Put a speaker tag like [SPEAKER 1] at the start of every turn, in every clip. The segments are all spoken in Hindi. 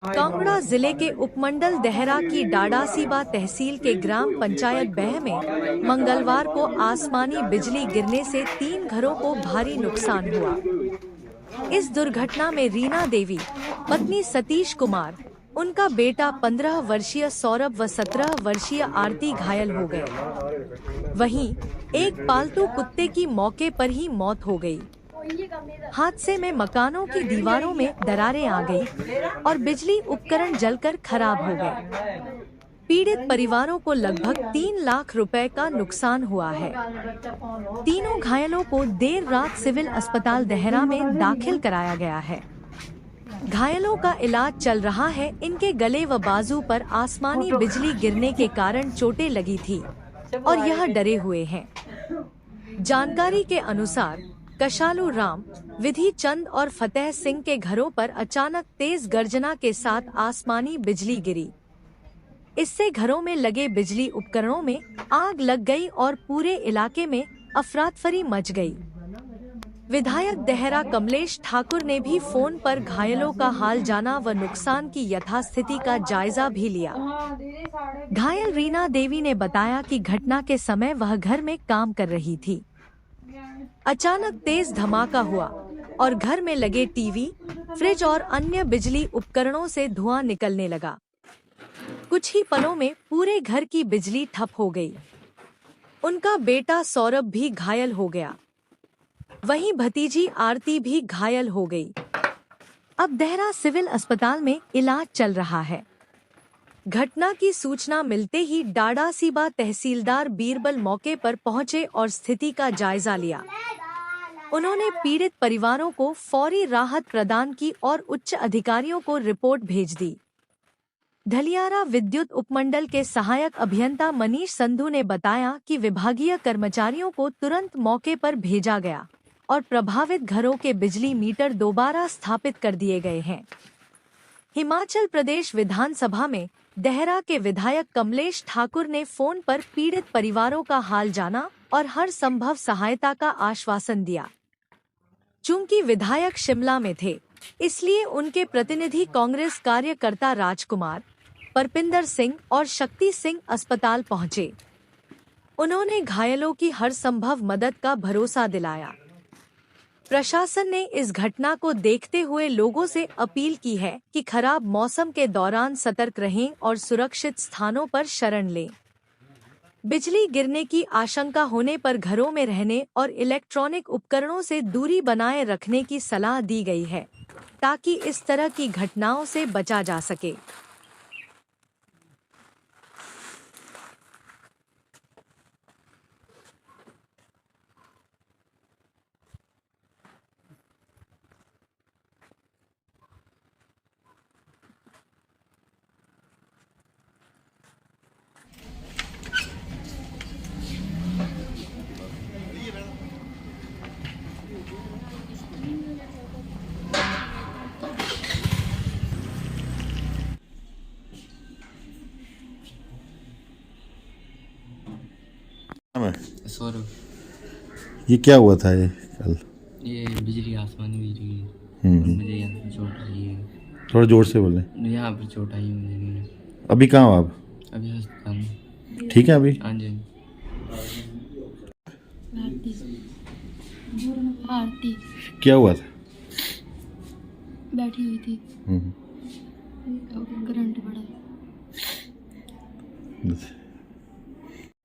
[SPEAKER 1] कांगड़ा जिले के उपमंडल देहरा की डाडासीबा तहसील के ग्राम पंचायत बह में मंगलवार को आसमानी बिजली गिरने से 3 घरों को भारी नुकसान हुआ। इस दुर्घटना में रीना देवी, पत्नी सतीश कुमार, उनका बेटा 15 वर्षीय सौरभ व 17 वर्षीय आरती घायल हो गए। वहीं एक पालतू कुत्ते की मौके पर ही मौत हो गई। हादसे में मकानों की दीवारों में दरारें आ गई और बिजली उपकरण जलकर खराब हो गए। पीड़ित परिवारों को लगभग 3 लाख रुपए का नुकसान हुआ है। तीनों घायलों को देर रात सिविल अस्पताल देहरा में दाखिल कराया गया है। घायलों का इलाज चल रहा है। इनके गले व बाजू पर आसमानी बिजली गिरने के कारण चोटें लगी थी और यह डरे हुए हैं। जानकारी के अनुसार कशालू राम, विधि चंद और फतेह सिंह के घरों पर अचानक तेज गर्जना के साथ आसमानी बिजली गिरी। इससे घरों में लगे बिजली उपकरणों में आग लग गई और पूरे इलाके में अफरातफरी मच गई। विधायक देहरा कमलेश ठाकुर ने भी फोन पर घायलों का हाल जाना व नुकसान की यथास्थिति का जायजा भी लिया। घायल रीना देवी ने बताया कि घटना के समय वह घर में काम कर रही थी। अचानक तेज धमाका हुआ और घर में लगे टीवी, फ्रिज और अन्य बिजली उपकरणों से धुआं निकलने लगा। कुछ ही पलों में पूरे घर की बिजली ठप हो गई। उनका बेटा सौरभ भी घायल हो गया। वहीं भतीजी आरती भी घायल हो गई। अब देहरा सिविल अस्पताल में इलाज चल रहा है। घटना की सूचना मिलते ही डाडासीबा तहसीलदार बीरबल मौके पर पहुंचे और स्थिति का जायजा लिया। उन्होंने पीड़ित परिवारों को फौरी राहत प्रदान की और उच्च अधिकारियों को रिपोर्ट भेज दी। ढलियारा विद्युत उपमंडल के सहायक अभियंता मनीष संधू ने बताया कि विभागीय कर्मचारियों को तुरंत मौके पर भेजा गया और प्रभावित घरों के बिजली मीटर दोबारा स्थापित कर दिए गए हैं। हिमाचल प्रदेश विधानसभा में देहरा के विधायक कमलेश ठाकुर ने फोन पर पीड़ित परिवारों का हाल जाना और हर संभव सहायता का आश्वासन दिया। चूंकि विधायक शिमला में थे, इसलिए उनके प्रतिनिधि कांग्रेस कार्यकर्ता राजकुमार, परपिंदर सिंह और शक्ति सिंह अस्पताल पहुंचे। उन्होंने घायलों की हर संभव मदद का भरोसा दिलाया। प्रशासन ने इस घटना को देखते हुए लोगों से अपील की है कि खराब मौसम के दौरान सतर्क रहें और सुरक्षित स्थानों पर शरण लें। बिजली गिरने की आशंका होने पर घरों में रहने और इलेक्ट्रॉनिक उपकरणों से दूरी बनाए रखने की सलाह दी गई है, ताकि इस तरह की घटनाओं से बचा जा सके।
[SPEAKER 2] सौरभ,
[SPEAKER 3] ये क्या हुआ था ये कल?
[SPEAKER 2] ये बिजली आसमानी बिजली और मुझे यहाँ पर चोट रही है।
[SPEAKER 3] थोड़ा जोर से बोले।
[SPEAKER 2] यहाँ पर चोट आई है मुझे।
[SPEAKER 3] अभी कहाँ हो आप?
[SPEAKER 2] अभी अस्पताल में।
[SPEAKER 3] ठीक है अभी?
[SPEAKER 2] हाँ जी।
[SPEAKER 4] आरती
[SPEAKER 3] क्या हुआ था?
[SPEAKER 4] बैठी हुई थी, करंट पड़ा।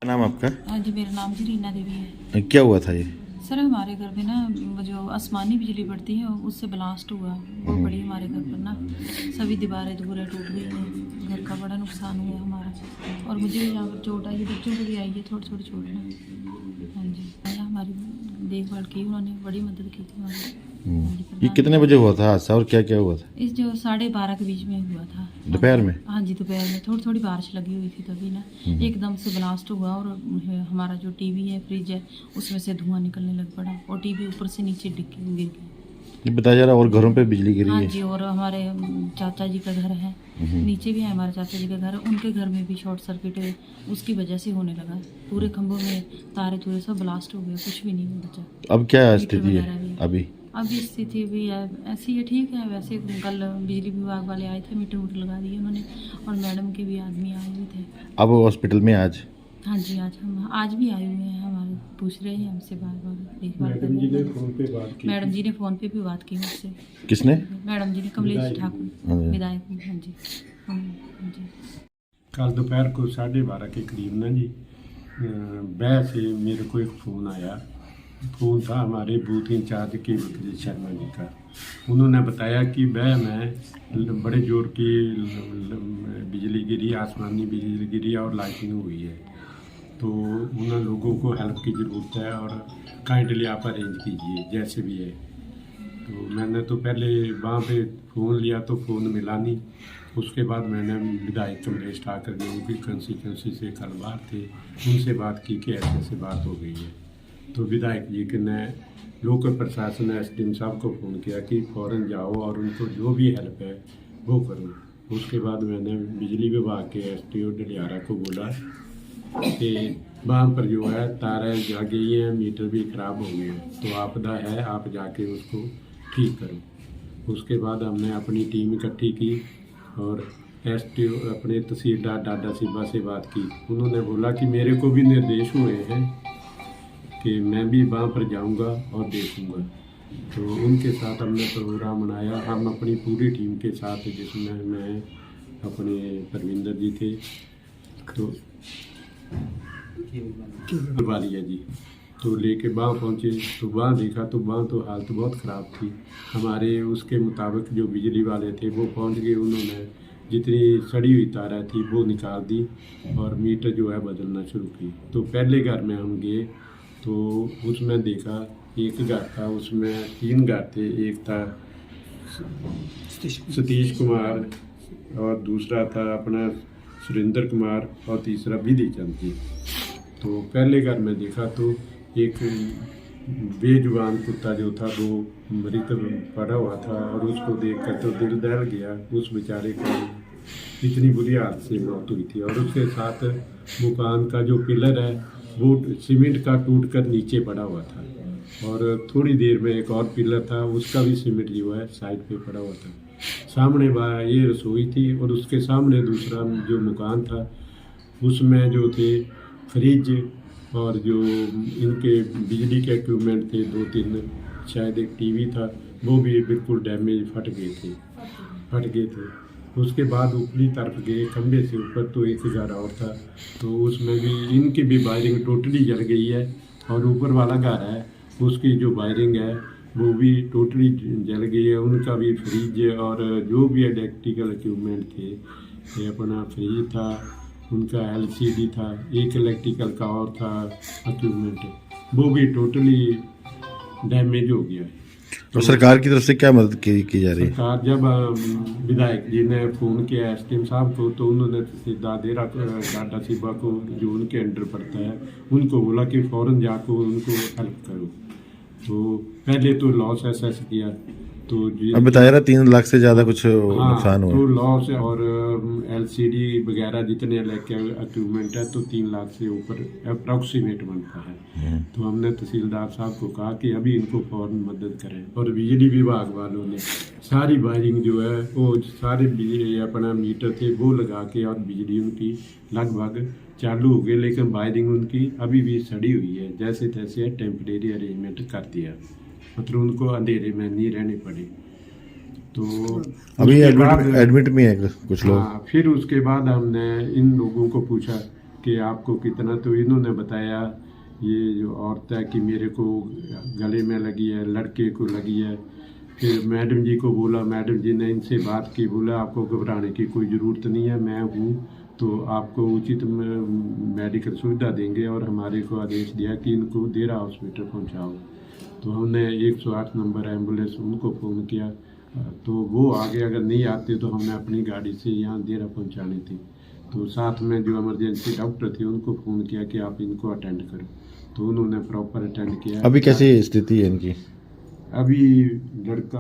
[SPEAKER 3] क्या नाम आपका?
[SPEAKER 4] हाँ जी, मेरा नाम जी रीना देवी है।
[SPEAKER 3] क्या हुआ था ये?
[SPEAKER 4] सर, हमारे घर में ना जो आसमानी बिजली पड़ती है उससे ब्लास्ट हुआ। वो पड़ी हमारे घर पर ना, सभी दीवारें धूरे टूट गई हैं। घर का बड़ा नुकसान हुआ हमारा। और मुझे भी यहाँ पर चोट आई है, बच्चों को भी आई है थोड़ी थोड़ी चोट ना। हाँ जी, हमारी देखभाल की, उन्होंने बड़ी मदद की थी हमारी।
[SPEAKER 3] ये कितने बजे हुआ था हादसा और क्या क्या हुआ था?
[SPEAKER 4] इस जो 12:30 के बीच में हुआ था।
[SPEAKER 3] दोपहर में?
[SPEAKER 4] हाँ जी, दोपहर में थोड़ी थोड़ी बारिश लगी हुई थी तभी ना एकदम से ब्लास्ट हुआ और हमारा जो टीवी है, फ्रिज है, उसमें से धुआं निकलने लग पड़ा और टीवी ऊपर से नीचे गिर गई।
[SPEAKER 3] ये बताया जा रहा और घरों पे बिजली गिरी
[SPEAKER 4] हाँ
[SPEAKER 3] है?
[SPEAKER 4] जी, और हमारे चाचा जी का घर है, नीचे भी है हमारे चाचा जी का घर, उनके घर में भी शॉर्ट सर्किट है, उसकी वजह से होने लगा। पूरे खंभों में तारे तुरे सब ब्लास्ट हो गए, कुछ भी नहीं बचा।
[SPEAKER 3] अब क्या स्थिति है अभी?
[SPEAKER 4] अभी स्थिति भी है ऐसी है, ठीक है। वैसे कल बिजली विभाग वाले आए थे, मीटर वूटर लगा दिए उन्होंने, और मैडम के भी आदमी आए हुए थे।
[SPEAKER 3] अब हॉस्पिटल में आज?
[SPEAKER 4] हाँ जी, आज भी आए हुए हैं, हमारे पूछ रहे हैं हमसे बार बार देखभाल कर रहे हैं। मैडम जी ने फ़ोन पे भी बात की मुझसे।
[SPEAKER 3] किसने?
[SPEAKER 4] मैडम जी ने, कमलेश ठाकुर विधायक। हाँ जी, हाँ जी।
[SPEAKER 5] कल दोपहर को 12:30 के करीब ना जी बह से मेरे को एक फ़ोन आया। फ़ोन था हमारे बूथ इंचार्ज के वकील शर्मा जी का। उन्होंने बताया कि बह में बड़े जोर की बिजली गिरी, आसमानी बिजली गिरी और लाइटिंग हुई है, तो उन लोगों को हेल्प की ज़रूरत है और काइंडली आप अरेंज कीजिए जैसे भी है। तो मैंने तो पहले वहाँ पे फ़ोन लिया तो फ़ोन मिला नहीं। उसके बाद मैंने विधायक कमलेश ठाकुर जो उनकी कंस्टिट्यूंसी से कल बात थे, उनसे बात की कि ऐसे ऐसे बात हो गई है। तो विधायक जी के ने लोकल प्रशासन ने एसडीएम साहब को फ़ोन किया कि फ़ौरन जाओ और उनको जो भी हेल्प है वो करो। उसके बाद मैंने बिजली विभाग के एसटीओ डलियारा को बोला कि वहाँ पर जो है तारें जा गई हैं, मीटर भी ख़राब हो गए हैं, तो आपदा है, आप जाके उसको ठीक करो। उसके बाद हमने अपनी टीम इकट्ठी की और एसटीओ अपने तहसीलदार डाडा सिब्बा से बात की। उन्होंने बोला कि मेरे को भी निर्देश हुए हैं कि मैं भी वहाँ पर जाऊँगा और देखूँगा। तो उनके साथ हमने प्रोग्राम बनाया, हम अपनी पूरी टीम के साथ, जिसमें मैं अपने परविंदर जी थे, तो वालिया जी, तो लेके वहाँ पहुँचे। तो वहाँ देखा तो वहाँ तो हालत बहुत ख़राब थी हमारे। उसके मुताबिक जो बिजली वाले थे वो पहुँच गए, उन्होंने जितनी सड़ी हुई तारें थी वो निकाल दी और मीटर जो है बदलना शुरू की। तो पहले घर में हम गए तो उसमें देखा एक घर था, उसमें 3 घर थे। एक था सतीश कुमार और दूसरा था अपना सुरेंद्र कुमार और तीसरा विधि चंद जी। तो पहले घर में देखा तो एक बेजुबान कुत्ता जो था वो मृत पड़ा हुआ था और उसको देखकर तो दिल दहल गया। उस बेचारे का इतनी बुरी हालत से मौत हुई थी। और उसके साथ मकान का जो पिलर है वो सीमेंट का टूट कर नीचे पड़ा हुआ था और थोड़ी देर में एक और पिलर था, उसका भी सीमेंट जो है साइड पे पड़ा हुआ था। सामने ये रसोई थी और उसके सामने दूसरा जो मकान था उसमें जो थे फ्रिज और जो इनके बिजली के इक्विपमेंट थे 2-3, शायद एक टीवी था, वो भी बिल्कुल डैमेज फट गए थे। उसके बाद ऊपरी तरफ गए खंभे से ऊपर तो एक घर और था, तो उसमें भी इनकी भी वायरिंग टोटली जल गई है। और ऊपर वाला घर है उसकी जो वायरिंग है वो भी टोटली जल गई है। उनका भी फ्रिज और जो भी इलेक्ट्रिकल इक्विपमेंट थे, ये अपना फ्रिज था, उनका एलसीडी था, एक इलेक्ट्रिकल का और था इक्विपमेंट, वो भी टोटली डैमेज हो गया।
[SPEAKER 3] तो सरकार की तरफ से क्या मदद की जा रही है?
[SPEAKER 5] सरकार जब विधायक जी ने फ़ोन किया एसडीएम साहब को तो उन्होंने दादेरा डाडा सिब्बा को जो उनके अंडर पड़ता है उनको बोला कि फ़ौरन जाकर उनको हेल्प करो। तो पहले तो लॉस असेस किया तो
[SPEAKER 3] अब बताया रहा 3 लाख से ज़्यादा कुछ नुकसान हुआ।
[SPEAKER 5] तो लॉस और एलसीडी वगैरह जितने इक्विपमेंट है तो 3 लाख से ऊपर अप्रॉक्सीमेट बनता है। तो हमने तहसीलदार साहब को कहा कि अभी इनको फौरन मदद करें। और बिजली विभाग वालों ने सारी वायरिंग जो है वो सारे बिजली अपना मीटर थे वो लगा के और बिजली उनकी लगभग चालू हो गई, लेकिन वायरिंग उनकी अभी भी सड़ी हुई है। जैसे तैसे टेम्परेरी अरेंजमेंट कर दिया, मतलब उनको अंधेरे में नहीं रहने पड़े। तो
[SPEAKER 3] अभी एडमिट में है कुछ लोग।
[SPEAKER 5] हाँ, फिर उसके बाद हमने इन लोगों को पूछा कि आपको कितना, तो इन्होंने बताया ये जो औरत है कि मेरे को गले में लगी है, लड़के को लगी है। फिर मैडम जी को बोला, मैडम जी ने इनसे बात की, बोला आपको घबराने की कोई ज़रूरत नहीं है, मैं हूँ तो आपको उचित मेडिकल सुविधा देंगे। और हमारे को आदेश दिया कि इनको देरा हॉस्पिटल पहुँचाओ। तो हमने 108 नंबर एम्बुलेंस उनको फ़ोन किया तो वो आगे अगर नहीं आते तो हमने अपनी गाड़ी से यहाँ देरा पहुँचानी थी। तो साथ में जो इमरजेंसी डॉक्टर थे उनको फ़ोन किया कि आप इनको अटेंड करो, तो उन्होंने प्रॉपर अटेंड किया।
[SPEAKER 3] अभी कैसी स्थिति है इनकी?
[SPEAKER 5] अभी लड़का